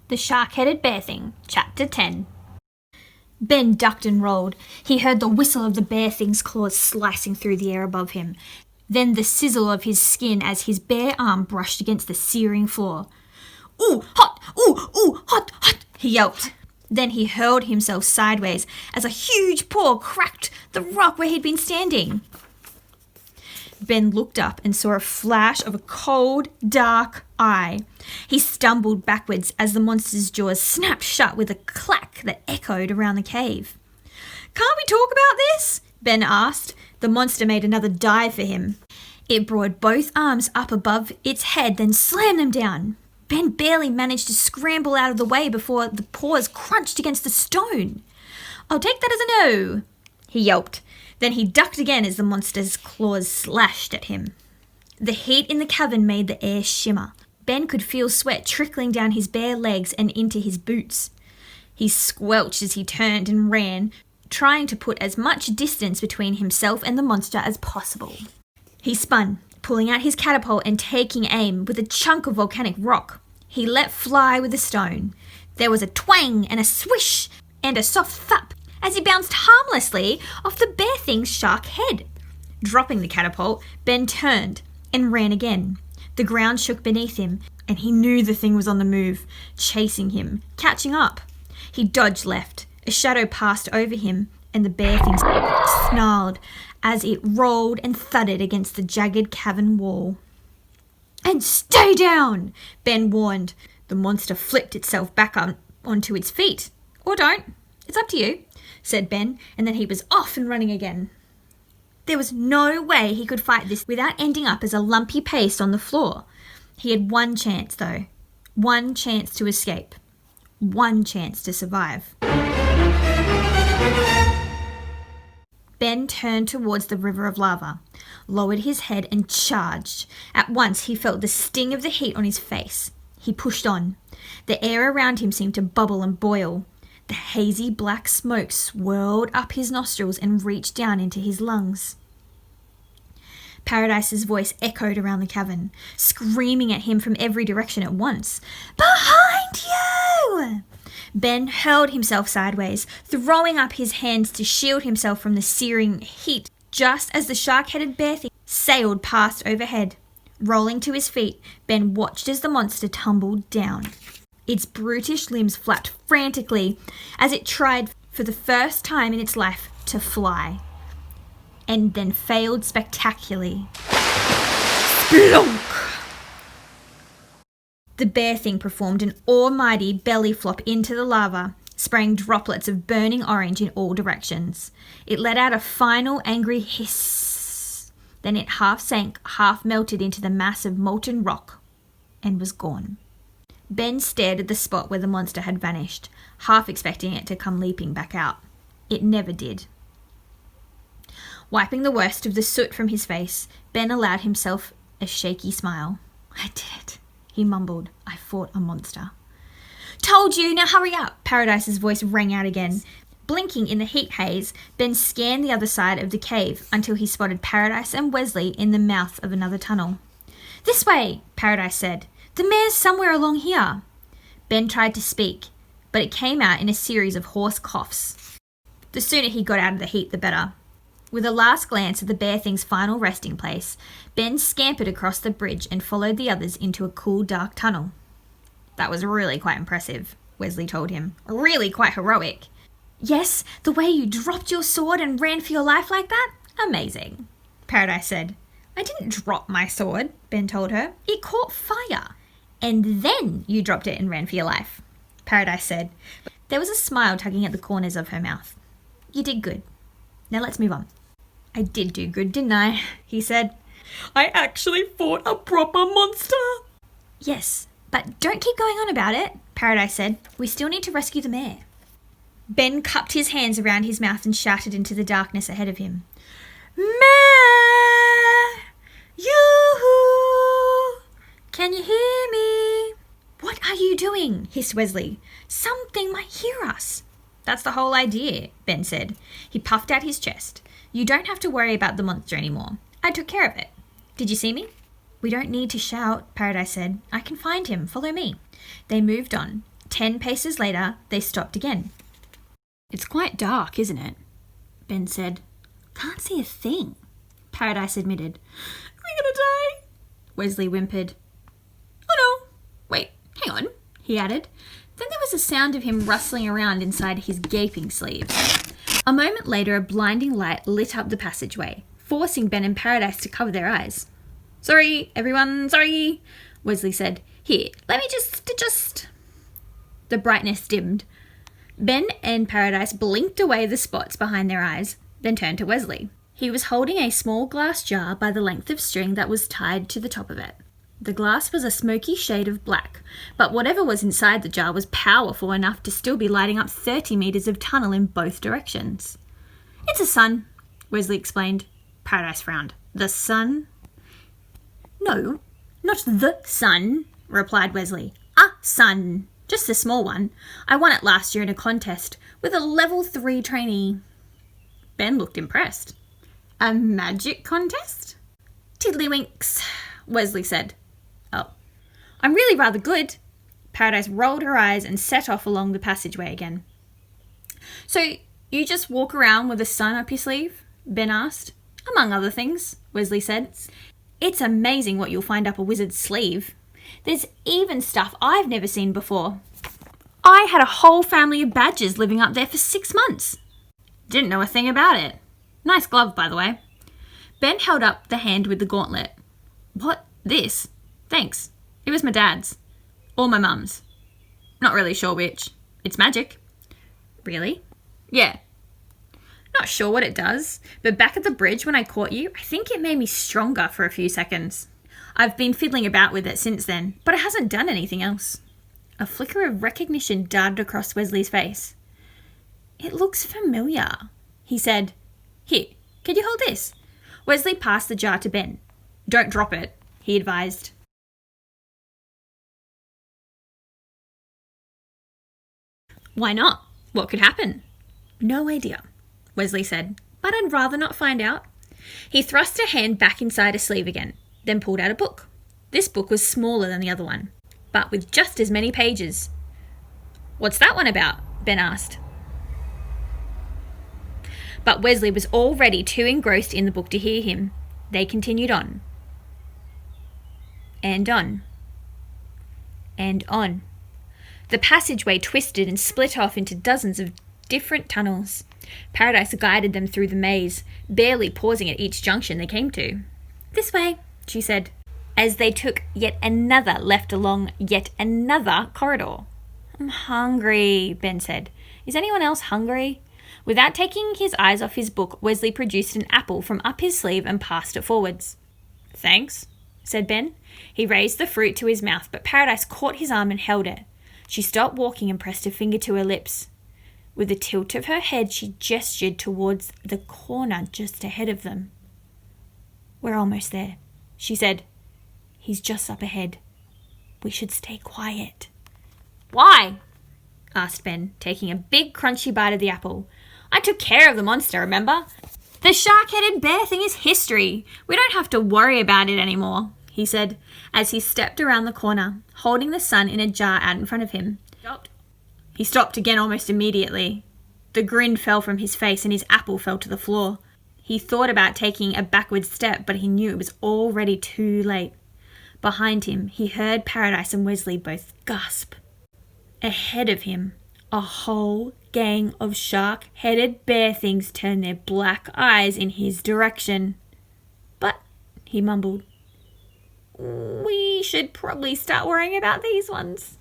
The Shark-Headed Bear Thing, Chapter 10. Ben ducked and rolled. He heard the whistle of the bear thing's claws slicing through the air above him, then the sizzle of his skin as his bare arm brushed against the searing floor. "Ooh, hot! Ooh, hot, hot!" he yelped. Then he hurled himself sideways as a huge paw cracked the rock where he'd been standing. Ben looked up and saw a flash of a cold, dark eye. He stumbled backwards as the monster's jaws snapped shut with a clack that echoed around the cave. "Can't we talk about this?" Ben asked. The monster made another dive for him. It brought both arms up above its head, then slammed them down. Ben barely managed to scramble out of the way before the paws crunched against the stone. "I'll take that as a no," he yelped. Then he ducked again as the monster's claws slashed at him. The heat in the cavern made the air shimmer. Ben could feel sweat trickling down his bare legs and into his boots. He squelched as he turned and ran, trying to put as much distance between himself and the monster as possible. He spun, pulling out his catapult and taking aim with a chunk of volcanic rock. He let fly with the stone. There was a twang and a swish and a soft thump as he bounced harmlessly off the bear thing's shark head. Dropping the catapult, Ben turned and ran again. The ground shook beneath him, and he knew the thing was on the move, chasing him, catching up. He dodged left. A shadow passed over him, and the bear thing snarled as it rolled and thudded against the jagged cavern wall. "And stay down!" Ben warned. The monster flipped itself back onto its feet. "Or don't. It's up to you," said Ben, and then he was off and running again. There was no way he could fight this without ending up as a lumpy paste on the floor. He had one chance, though. One chance to escape. One chance to survive. Ben turned towards the river of lava, lowered his head and charged. At once he felt the sting of the heat on his face. He pushed on. The air around him seemed to bubble and boil. The hazy black smoke swirled up his nostrils and reached down into his lungs. Paradise's voice echoed around the cavern, screaming at him from every direction at once. "Behind you!" Ben hurled himself sideways, throwing up his hands to shield himself from the searing heat, just as the shark-headed bear thing sailed past overhead. Rolling to his feet, Ben watched as the monster tumbled down. Its brutish limbs flapped frantically as it tried for the first time in its life to fly, and then failed spectacularly. Splunk! The bear thing performed an almighty belly flop into the lava, spraying droplets of burning orange in all directions. It let out a final angry hiss. Then it half sank, half melted into the mass of molten rock, and was gone. Ben stared at the spot where the monster had vanished, half expecting it to come leaping back out. It never did. Wiping the worst of the soot from his face, Ben allowed himself a shaky smile. "I did it," he mumbled. "I fought a monster." "Told you, now hurry up!" Paradise's voice rang out again. Blinking in the heat haze, Ben scanned the other side of the cave until he spotted Paradise and Wesley in the mouth of another tunnel. "This way," Paradise said. "The mare's somewhere along here." Ben tried to speak, but it came out in a series of hoarse coughs. The sooner he got out of the heat, the better. With a last glance at the bear thing's final resting place, Ben scampered across the bridge and followed the others into a cool, dark tunnel. "That was really quite impressive," Wesley told him. "Really quite heroic." "Yes, the way you dropped your sword and ran for your life like that? Amazing," Paradise said. "I didn't drop my sword," Ben told her. "It caught fire. And then you dropped it and ran for your life," Paradise said. There was a smile tugging at the corners of her mouth. "You did good. Now let's move on." "I did do good, didn't I?" he said. "I actually fought a proper monster." "Yes, but don't keep going on about it," Paradise said. "We still need to rescue the mare." Ben cupped his hands around his mouth and shouted into the darkness ahead of him. "Mare! Yoo-hoo! Can you hear me?" "What are you doing?" hissed Wesley. "Something might hear us." "That's the whole idea," Ben said. He puffed out his chest. "You don't have to worry about the monster anymore. I took care of it. Did you see me?" "We don't need to shout," Paradise said. "I can find him. Follow me." They moved on, 10 paces later, they stopped again. "It's quite dark, isn't it?" Ben said. "Can't see a thing," Paradise admitted. "We're gonna die," Wesley whimpered. "Oh no, wait, hang on," he added. Then there was a sound of him rustling around inside his gaping sleeves. A moment later, a blinding light lit up the passageway, forcing Ben and Paradise to cover their eyes. "Sorry, everyone, sorry," Wesley said. "Here, let me just adjust." The brightness dimmed. Ben and Paradise blinked away the spots behind their eyes, then turned to Wesley. He was holding a small glass jar by the length of string that was tied to the top of it. The glass was a smoky shade of black, but whatever was inside the jar was powerful enough to still be lighting up 30 metres of tunnel in both directions. "It's a sun," Wesley explained. Paradise frowned. "The sun?" "No, not the sun," replied Wesley. "A sun. Just a small one. I won it last year in a contest with a level 3 trainee." Ben looked impressed. "A magic contest?" "Tiddlywinks," Wesley said. "Oh, I'm really rather good." Paradise rolled her eyes and set off along the passageway again. "So you just walk around with a sun up your sleeve?" Ben asked. "Among other things," Wesley said. "It's amazing what you'll find up a wizard's sleeve. There's even stuff I've never seen before. I had a whole family of badgers living up there for 6 months. Didn't know a thing about it. Nice glove, by the way." Ben held up the hand with the gauntlet. "What? This? Thanks. It was my dad's. Or my mum's. Not really sure which. It's magic." "Really?" "Yeah. Not sure what it does, but back at the bridge when I caught you, I think it made me stronger for a few seconds. I've been fiddling about with it since then, but it hasn't done anything else." A flicker of recognition darted across Wesley's face. "It looks familiar," he said. "Here, can you hold this?" Wesley passed the jar to Ben. "Don't drop it," he advised. "Why not? What could happen?" "No idea," Wesley said, "but I'd rather not find out." He thrust a hand back inside a sleeve again, then pulled out a book. This book was smaller than the other one, but with just as many pages. "What's that one about?" Ben asked. But Wesley was already too engrossed in the book to hear him. They continued on. And on. And on. The passageway twisted and split off into dozens of different tunnels. Paradise guided them through the maze, barely pausing at each junction they came to. "This way," she said, as they took yet another left along yet another corridor. "I'm hungry," Ben said. "Is anyone else hungry?" Without taking his eyes off his book, Wesley produced an apple from up his sleeve and passed it forwards. "Thanks," said Ben. He raised the fruit to his mouth, but Paradise caught his arm and held it. She stopped walking and pressed a finger to her lips. With a tilt of her head, she gestured towards the corner just ahead of them. "We're almost there," she said. "He's just up ahead. We should stay quiet." "Why?" asked Ben, taking a big crunchy bite of the apple. "I took care of the monster, remember? The shark-headed bear thing is history. We don't have to worry about it anymore," he said, as he stepped around the corner, holding the sun in a jar out in front of him. He stopped again almost immediately. The grin fell from his face and his apple fell to the floor. He thought about taking a backward step, but he knew it was already too late. Behind him, he heard Paradise and Wesley both gasp. Ahead of him, a whole gang of shark-headed bear things turned their black eyes in his direction. "But," he mumbled, "we should probably start worrying about these ones."